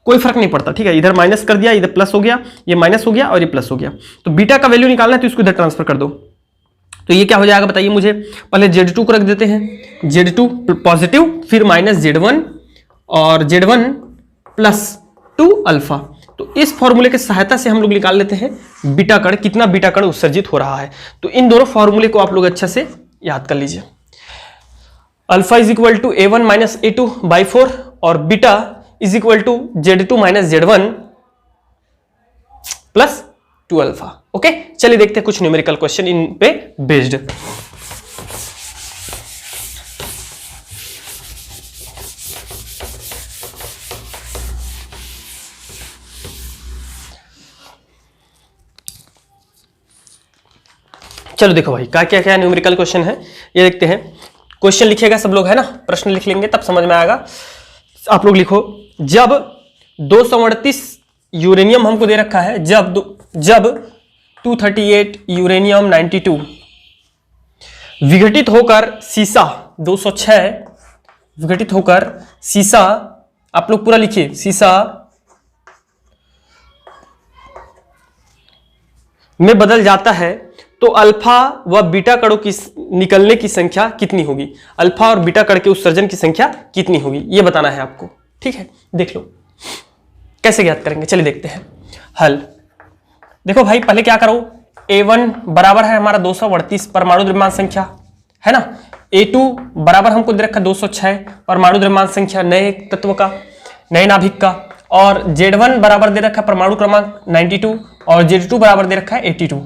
कोई फर्क नहीं पड़ता, ठीक है। इधर माइनस कर दिया, इधर प्लस हो गया, ये माइनस हो गया और ये प्लस हो गया। तो बीटा का वैल्यू निकालना है तो इसको इधर ट्रांसफर कर दो, तो ये क्या हो जाएगा बताइए मुझे। पहले Z2 को रख देते हैं, Z2 पॉजिटिव, फिर माइनस Z1 और Z1 प्लस 2 अल्फा। तो इस फॉर्मूले की सहायता से हम लोग निकाल लेते हैं बीटा कण, कितना बीटा कण उत्सर्जित हो रहा है। तो इन दोनों फॉर्मूले को आप लोग अच्छा से याद कर लीजिए। Alpha is equal to A1 minus A2 by 4 और beta is equal to Z2 minus Z1 plus 2 alpha. Okay, चलिए देखते हैं कुछ न्यूमेरिकल क्वेश्चन इन पे बेस्ड। चलो देखो भाई क्या क्या क्या न्यूमेरिकल क्वेश्चन है ये देखते हैं। क्वेश्चन लिखिएगा सब लोग, है ना, प्रश्न लिख लेंगे तब समझ में आएगा। आप लोग लिखो, जब 238 यूरेनियम हमको दे रखा है, जब 238 यूरेनियम 92 विघटित होकर सीसा 206 विघटित होकर सीसा, आप लोग पूरा लिखिए, सीसा में बदल जाता है तो अल्फा व बीटा कणों की निकलने की संख्या कितनी होगी? अल्फा और बीटा कण के उत्सर्जन की संख्या कितनी होगी, ये बताना है आपको। ठीक है, देख लो कैसे ज्ञात करेंगे, चलिए देखते हैं हल। देखो भाई, पहले क्या करो, A1 बराबर है हमारा 238 परमाणु द्रव्यमान संख्या, है ना। A2 बराबर हमको दे रखा 206 परमाणु द्रव्यमान संख्या नए तत्व का, नए नाभिक का। और Z1 बराबर दे रखा है परमाणु क्रमांक 92 और Z2 बराबर दे रखा है 82।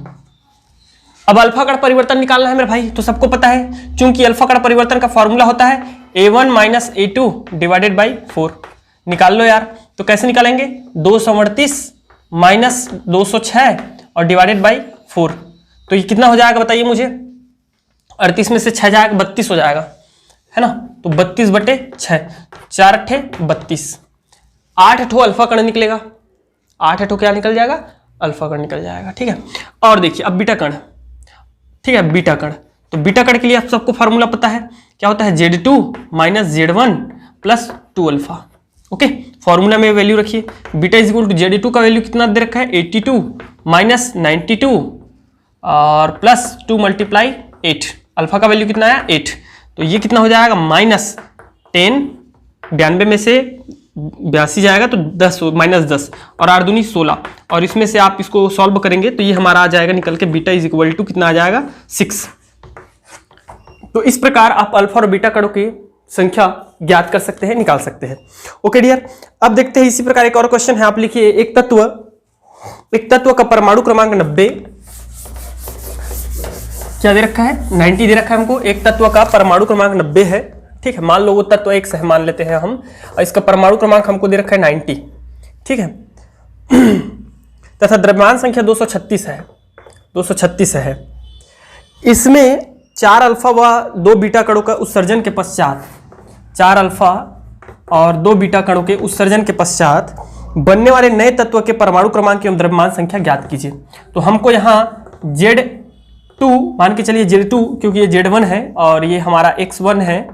अब अल्फा कण परिवर्तन निकालना है मेरे भाई, तो सबको पता है, चूंकि अल्फा कण परिवर्तन का फॉर्मूला होता है A1 minus A2 divided by 4। निकाल लो यार, तो कैसे निकालेंगे, 238 माइनस 206 और डिवाइडेड बाई 4, तो ये कितना हो जाएगा बताइए मुझे। 38 में से 6 जाएगा, 32 हो जाएगा, है ना। तो 32/6, 4 अट्ठे 32, 8 ठो अल्फा कण निकलेगा, 8 ठो क्या निकल जाएगा, अल्फा कण निकल जाएगा। ठीक है, और देखिए अब बीटा कण, ठीक है, बीटा कण, तो बीटा कण के लिए आप सबको फार्मूला पता है, क्या होता है, Z2 minus Z1 plus 2 alpha. Okay, formula में वैल्यू रखिए, beta is equal to Z2 का वैल्यू कितना दे रखा है, 82 माइनस 92 और प्लस 2 मल्टीप्लाई 8, अल्फा का वैल्यू कितना आया 8, तो ये कितना हो जाएगा माइनस 10, 92 में से 82 जाएगा तो 10 माइनस 10 और 8 दूनी 16, और इसमें से आप इसको सॉल्व करेंगे तो ये हमारा आ जाएगा निकल के बीटा इज इक्वल टू कितना आ जाएगा 6। तो इस प्रकार आप अल्फा और बीटा कणों की संख्या ज्ञात कर सकते हैं, निकाल सकते हैं। ओके डियर, अब देखते हैं इसी प्रकार एक और क्वेश्चन है, आप लिखिए, एक तत्व का परमाणु क्रमांक 90 क्या दे रखा है, 90 दे रखा है हमको। एक तत्व का परमाणु क्रमांक 90 है, ठीक है, मान लो वो तत्व एक से मान लेते हैं हम, और इसका परमाणु क्रमांक हमको दे रखा है 90, ठीक है, तथा द्रव्यमान संख्या 236 है, 236 है। इसमें 4 अल्फा व 2 बीटा कणों का उत्सर्जन के पश्चात, 4 अल्फा और 2 बीटा कणों के उत्सर्जन के पश्चात बनने वाले नए तत्व के परमाणु क्रमांक एवं द्रव्यमान संख्या ज्ञात कीजिए। तो हमको यहाँ Z2 मान के चलिए, Z2 क्योंकि ये Z1 है और ये हमारा X1 है,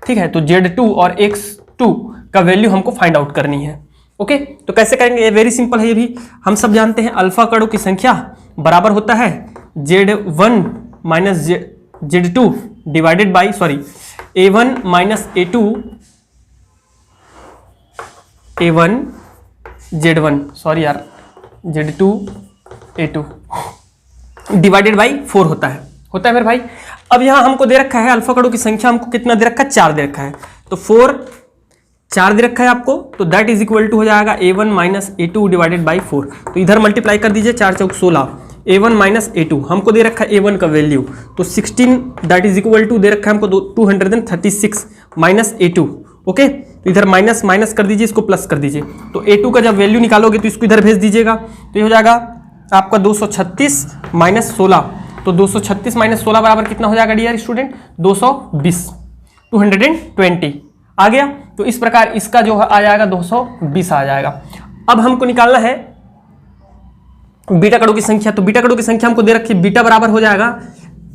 ठीक है, तो Z2 और X2 का वैल्यू हमको फाइंड आउट करनी है। ओके, तो कैसे करेंगे, ये वेरी सिंपल है, ये भी हम सब जानते हैं, अल्फा कणों की संख्या बराबर होता है Z1 minus Z2 divided by A1 minus A2 A1 Z1 Z2 A2 divided by 4 होता है मेरे भाई। अब यहां हमको दे रखा है अल्फा कणों की संख्या, हमको कितना दे रखा है, 4 दे रखा है, तो 4 दे रखा है आपको, तो दैट इज इक्वल टू हो जाएगा A1 minus A2 divided by 4। तो इधर मल्टीप्लाई कर दीजिए, 4 चौक 16, A1 माइनस A2 हमको दे रखा है A1 का वैल्यू, तो 16 दैट इज इक्वल टू दे रखा है हमको 236 माइनस A2। ओके, तो इधर माइनस माइनस कर दीजिए, इसको प्लस कर दीजिए, तो A2 का जब वैल्यू निकालोगे तो इसको इधर भेज दीजिएगा, तो ये हो जाएगा आपका 236 माइनस 16, तो 236 माइनस 16 बराबर कितना हो जाएगा डियर स्टूडेंट, 220, 220 आ गया। तो इस प्रकार इसका जो आ जाएगा 220 आ जाएगा। अब हमको निकालना है बीटा कणों की संख्या, तो बीटा कणों की संख्या हमको दे रखी है, बीटा बराबर हो जाएगा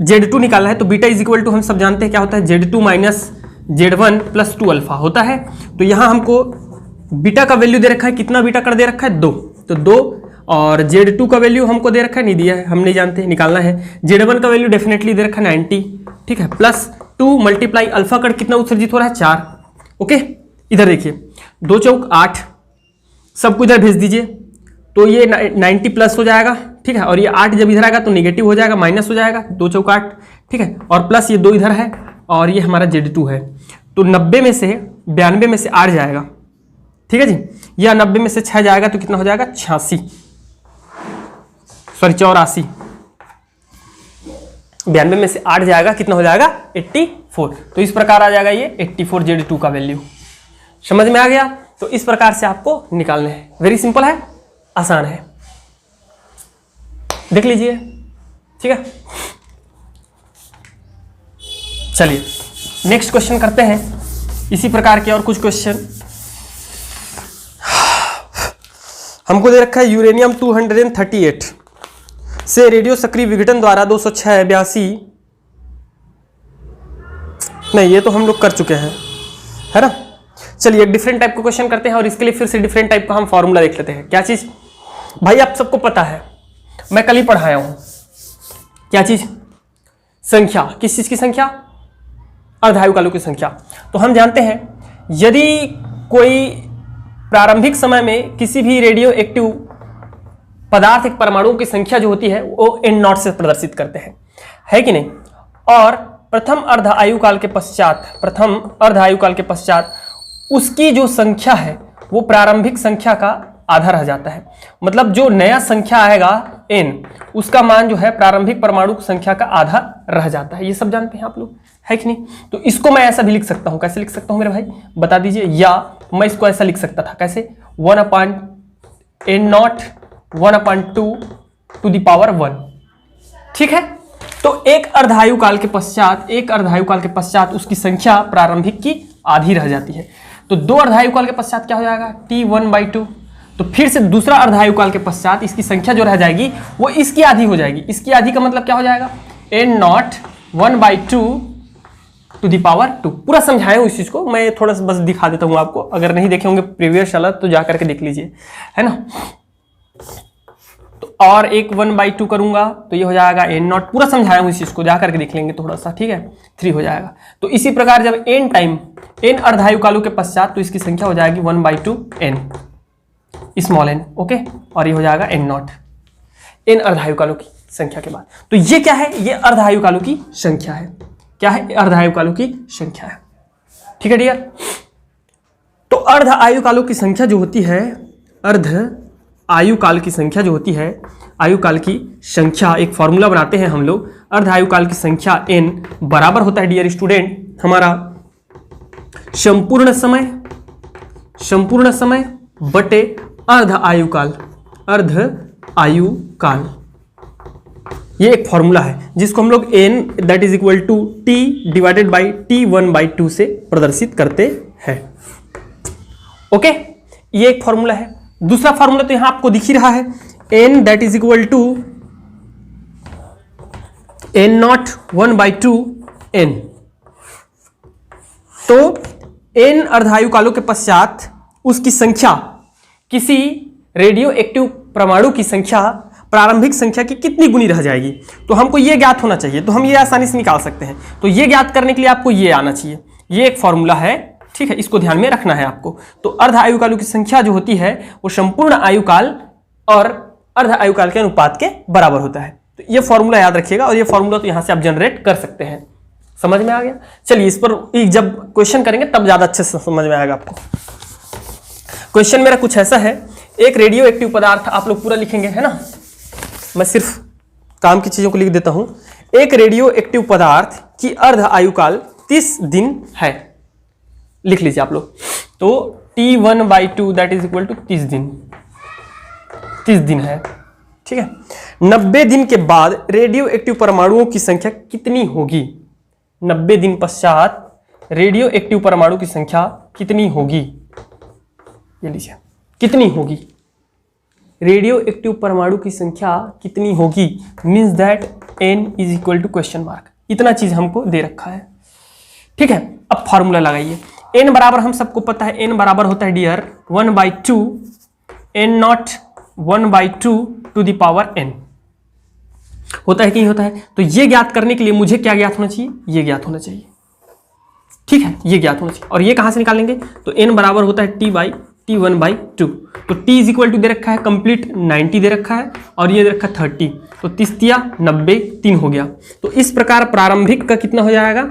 Z2 निकालना है, तो बीटा इज इक्वल टू हम सब जानते हैं क्या होता है, Z2 minus Z1 plus 2 alpha होता है। तो यहाँ हमको बीटा का वैल्यू दे रखा है, कितना बीटा कण दे रखा है, 2, तो 2, और Z2 का वैल्यू हमको दे रखा है, नहीं दिया है, हम नहीं जानते, निकालना है। Z1 का वैल्यू डेफिनेटली दे रखा है 90, ठीक है, प्लस 2 मल्टीप्लाई अल्फा कण कितना उत्सर्जित हो रहा है, 4। ओके, इधर देखिए, 2 चौक 8, सबको इधर भेज दीजिए, तो ये 90 प्लस हो जाएगा, ठीक है, और ये 8 जब इधर आएगा तो निगेटिव हो जाएगा, माइनस हो जाएगा, 2 चौक 8, ठीक है, और प्लस ये 2 इधर है और ये हमारा Z2 है, तो 90 में से 92 में से 8 जाएगा, ठीक है जी, या 90 में से 6 जाएगा तो कितना हो जाएगा, 84, 92 में से 8 जाएगा, कितना हो जाएगा, 84। तो इस प्रकार आ जाएगा ये 84 Z2 का वैल्यू। समझ में आ गया? तो इस प्रकार से आपको निकालने हैं, वेरी सिंपल है, आसान है, देख लीजिए, ठीक है। चलिए नेक्स्ट क्वेश्चन करते हैं इसी प्रकार के और कुछ क्वेश्चन। हमको दे रखा है यूरेनियम 238 से रेडियो सक्रिय विघटन द्वारा 206 82, नहीं ये तो हम लोग कर चुके हैं, है ना। चलिए एक डिफरेंट टाइप का क्वेश्चन करते हैं और इसके लिए फिर से डिफरेंट टाइप का हम फॉर्मूला देख लेते हैं। क्या चीज भाई आप सबको पता है, मैं कल ही पढ़ाया हूं। क्या चीज? संख्या। किस चीज की संख्या? अर्धायुकालों की संख्या। तो हम जानते हैं यदि कोई प्रारंभिक समय में किसी भी रेडियो एक्टिव पदार्थ एक परमाणुओं की संख्या जो होती है वो n0 से प्रदर्शित करते हैं, है कि नहीं। और प्रथम अर्ध आयुकाल के पश्चात उसकी जो संख्या है वो प्रारंभिक संख्या का आधा रह जाता है। मतलब जो नया संख्या आएगा n, उसका मान जो है प्रारंभिक परमाणु संख्या का आधा रह जाता है। ये सब जानते हैं आप लोग, है कि नहीं। तो इसको मैं ऐसा भी लिख सकता हूं। कैसे लिख सकता हूं मेरे भाई, बता दीजिए। या मैं इसको ऐसा लिख सकता था, कैसे? 1/n0 1/2 to the power 1। ठीक है। तो एक अर्धायुकाल के पश्चात उसकी संख्या प्रारंभिक की आधी रह जाती है। तो दो अर्धायुकाल के पश्चात क्या हो जाएगा? t1/2। तो फिर से दूसरा अर्धायुकाल के पश्चात इसकी संख्या जो रह जाएगी वो इसकी आधी हो जाएगी। इसकी आधी का मतलब क्या हो जाएगा? n0 1/2 to the power 2। पूरा समझाया हूं इस चीज को, मैं थोड़ा सा बस दिखा देता हूं आपको। अगर नहीं देखे होंगे प्रीवियस वाला तो जा करके देख लीजिए, है ना। तो और एक 1/2 करूंगा तो ये हो जाएगा n0। पूरा समझाया हूं इस चीज को, जा करके देख लेंगे थोड़ा सा, ठीक है। 3 हो जाएगा। तो इसी प्रकार जब n अर्धायुकालों के पश्चात तो इसकी संख्या हो जाएगी 1/2 n स्मॉल n, ओके। और ये हो जाएगा n0 n अर्धायुकालों की संख्या के बाद। तो ये क्या है? ये अर्धायुकालों की संख्या है। क्या है? अर्धायुकालों की संख्या है। ठीक है डियर। तो अर्ध आयुकालों की संख्या जो होती है, आयुकाल की संख्या जो होती है, आयुकाल की संख्या एक फॉर्मूला बनाते हैं हम लोग। अर्ध आयुकाल की संख्या n बराबर होता है डियर स्टूडेंट हमारा संपूर्ण समय बटे अर्ध आयुकाल। ये एक फॉर्मूला है जिसको हम लोग n that is equal to t divided by t1/2 से प्रदर्शित करते हैं। ओके, ये एक फॉर्मूला है। दूसरा फॉर्मूला तो यहां आपको दिख ही रहा है, n that is equal to n0 1/2 n। तो n अर्धायुकालों के पश्चात उसकी संख्या, किसी रेडियो एक्टिव परमाणु की संख्या प्रारंभिक संख्या की कितनी गुनी रह जाएगी, तो हमको ये ज्ञात होना चाहिए। तो हम ये आसानी से निकाल सकते हैं। तो ये ज्ञात करने के लिए आपको ये आना चाहिए। ये एक फॉर्मूला है, ठीक है, इसको ध्यान में रखना है आपको। तो अर्ध आयुकालों की संख्या जो होती है वो संपूर्ण आयुकाल और अर्ध आयुकाल के अनुपात के बराबर होता है। तो ये फॉर्मूला याद रखिएगा और ये फॉर्मूला तो यहां से आप जनरेट कर सकते हैं। समझ में आ गया? चलिए इस पर जब क्वेश्चन करेंगे तब ज्यादा अच्छे से समझ में आएगा आपको। क्वेश्चन मेरा कुछ ऐसा है, एक रेडियो एक्टिव पदार्थ, आप लोग पूरा लिखेंगे, है ना, मैं सिर्फ काम की चीजों को लिख देता हूं। एक रेडियो एक्टिव पदार्थ की अर्ध आयुकाल 30 दिन है। लिख लीजिए आप लोग। तो t1/2 that is equal to 30 दिन, 30 दिन है, ठीक है। 90 दिन के बाद रेडियो एक्टिव परमाणुओं की संख्या कितनी होगी? 90 दिन पश्चात रेडियो एक्टिव परमाणु की संख्या कितनी होगी? ये लीजिए, कितनी होगी? रेडियो एक्टिव परमाणु की संख्या कितनी होगी means that n is equal to question mark. इतना चीज हमको दे रखा है, ठीक है। अब फॉर्मूला लगाइए। n बराबर हम सबको पता है, n बराबर होता है dear 1/2 n0 1/2 to the power n। होता है कि नहीं होता है? तो ये ज्ञात करने के लिए मुझे क्या ज्ञात होना चाहिए? ये ज्ञात होना चाहिए, ठीक है, ये ज्ञात होना चाहिए। और ये कहां से निकालेंगे? तो n बराबर होता है t1/2। तो t इज इक्वल टू दे रखा है कंप्लीट 90 दे रखा है और ये दे रखा है 30। तो 30 तिया 90, 3 हो गया। तो इस प्रकार प्रारंभिक का कितना हो जाएगा?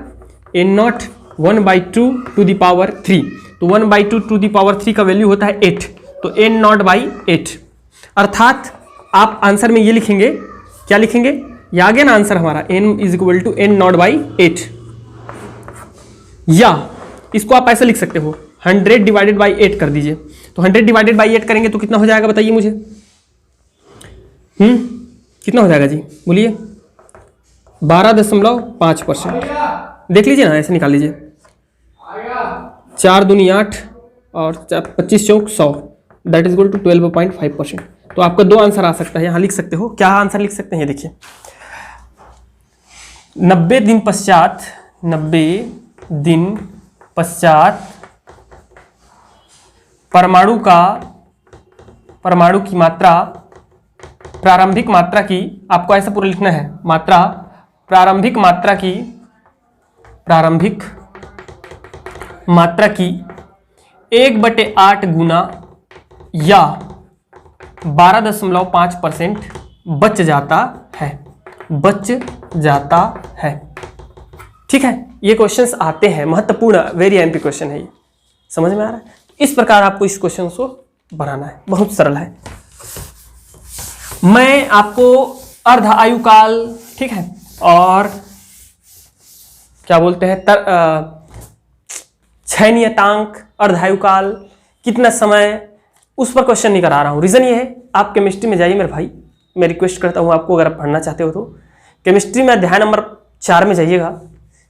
n0 1/2 to the power 3। तो 1/2 टू द पावर 3 का वैल्यू होता है 8। तो n0/8 अर्थात आप आंसर में ये लिखेंगे, क्या लिखेंगे? ये आ गया ना आंसर हमारा, n is equal to n0/8। या इसको आप ऐसे लिख सकते हो, 100 डिवाइडेड बाई 8 कर दीजिए। तो 100 डिवाइडेड बाई 8 करेंगे तो कितना हो जाएगा बताइए मुझे? कितना हो जाएगा जी बोलिए? 12.5%। देख लीजिए ना, ऐसे निकाल लीजिए। 4 दूनी 8 और 25 चौक 100, दैट इज इक्वल टू 12.5%। तो आपका 2 आंसर आ सकता है, यहाँ लिख सकते हो। क्या आंसर लिख सकते हैं, ये देखिए 90 दिन पश्चात, 90 दिन पश्चात परमाणु की मात्रा, प्रारंभिक मात्रा की, आपको ऐसा पूरा लिखना है, मात्रा प्रारंभिक मात्रा की 1/8 गुना या 12.5% बच जाता है। ठीक है, ये क्वेश्चंस आते हैं, महत्वपूर्ण वेरी एमपी क्वेश्चन है ये, समझ में आ रहा है। इस प्रकार आपको इस क्वेश्चन को बनाना है, बहुत सरल है। मैं आपको अर्ध आयुकाल, ठीक है, और क्या बोलते हैं क्षय नियतांक, अर्ध आयुकाल, कितना समय, उस पर क्वेश्चन नहीं करा रहा हूं। रीजन ये है, आप केमिस्ट्री में जाइए मेरे भाई, मैं रिक्वेस्ट करता हूं आपको, अगर आप पढ़ना चाहते हो तो केमिस्ट्री में अध्याय नंबर 4 में जाइएगा।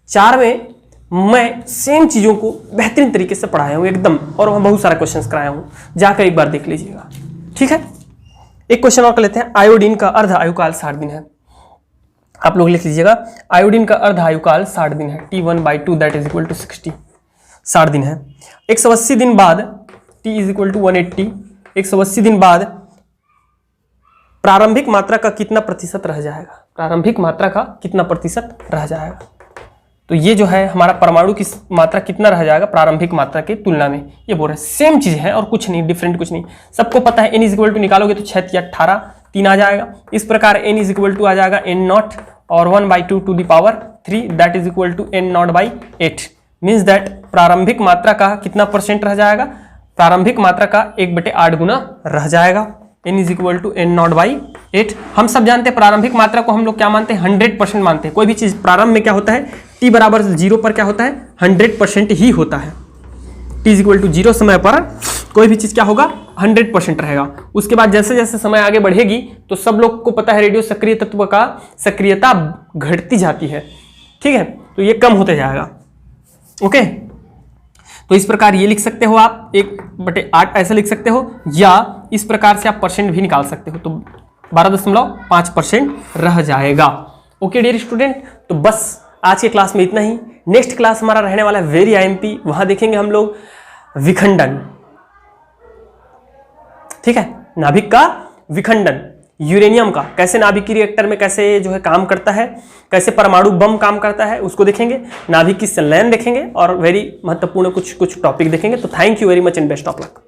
4 में मैं सेम चीज़ों को बेहतरीन तरीके से पढ़ाया हूँ एकदम, और वहाँ बहुत सारा क्वेश्चंस कराया हूँ, जाकर एक बार देख लीजिएगा। ठीक है, एक क्वेश्चन और कर लेते हैं। आयोडीन का अर्ध आयुकाल 60 दिन है। आप लोग लिख लीजिएगा, आयोडीन का अर्ध आयुकाल 60 दिन है। T1/2 that is equal to 60, 60 दिन है। 180 दिन बाद T इज इक्वल टू 180, 180 दिन बाद प्रारंभिक मात्रा का कितना प्रतिशत रह जाएगा, प्रारंभिक मात्रा का कितना प्रतिशत रह जाएगा। तो ये जो है हमारा परमाणु की मात्रा कितना रह जाएगा प्रारंभिक मात्रा की तुलना में, ये बोल रहे हैं। सेम चीज है और कुछ नहीं, डिफरेंट कुछ नहीं, सबको पता है। n इज इक्वल टू निकालोगे तो 6 या 18 3 आ जाएगा। इस प्रकार n इज इक्वल टू आ जाएगा n0 और 1/2 to the power 3 that is equal to n0/8, means that प्रारंभिक मात्रा का कितना परसेंट रह जाएगा, प्रारंभिक मात्रा का 1/8 गुना रह जाएगा। n is equal to n0/8। हम सब जानते हैं प्रारंभिक मात्रा को हम लोग क्या मानते हैं, 100% मानते हैं। कोई भी चीज प्रारंभ में क्या होता है, t बराबर 0 पर क्या होता है, 100% ही होता है। t इज इक्वल टू 0 समय पर कोई भी चीज क्या होगा, 100% रहेगा। उसके बाद जैसे जैसे समय आगे बढ़ेगी तो सब लोग को पता है रेडियो सक्रिय तत्व का सक्रियता घटती जाती है। ठीक है, तो ये कम होते जाएगा। ओके, तो इस प्रकार ये लिख सकते हो आप, 1/8 ऐसा लिख सकते हो, या इस प्रकार से आप परसेंट भी निकाल सकते हो, तो 12.5% रह जाएगा। ओके डियर स्टूडेंट, तो बस आज के क्लास में इतना ही। नेक्स्ट क्लास हमारा रहने वाला है वेरी आईएमपी, वहां देखेंगे हम लोग विखंडन। ठीक है, नाभिक का विखंडन, यूरेनियम का कैसे नाभिक की रिएक्टर में कैसे जो है काम करता है, कैसे परमाणु बम काम करता है उसको देखेंगे, नाभिक की संलयन देखेंगे और वेरी महत्वपूर्ण कुछ टॉपिक देखेंगे। तो thank you very much and best of luck.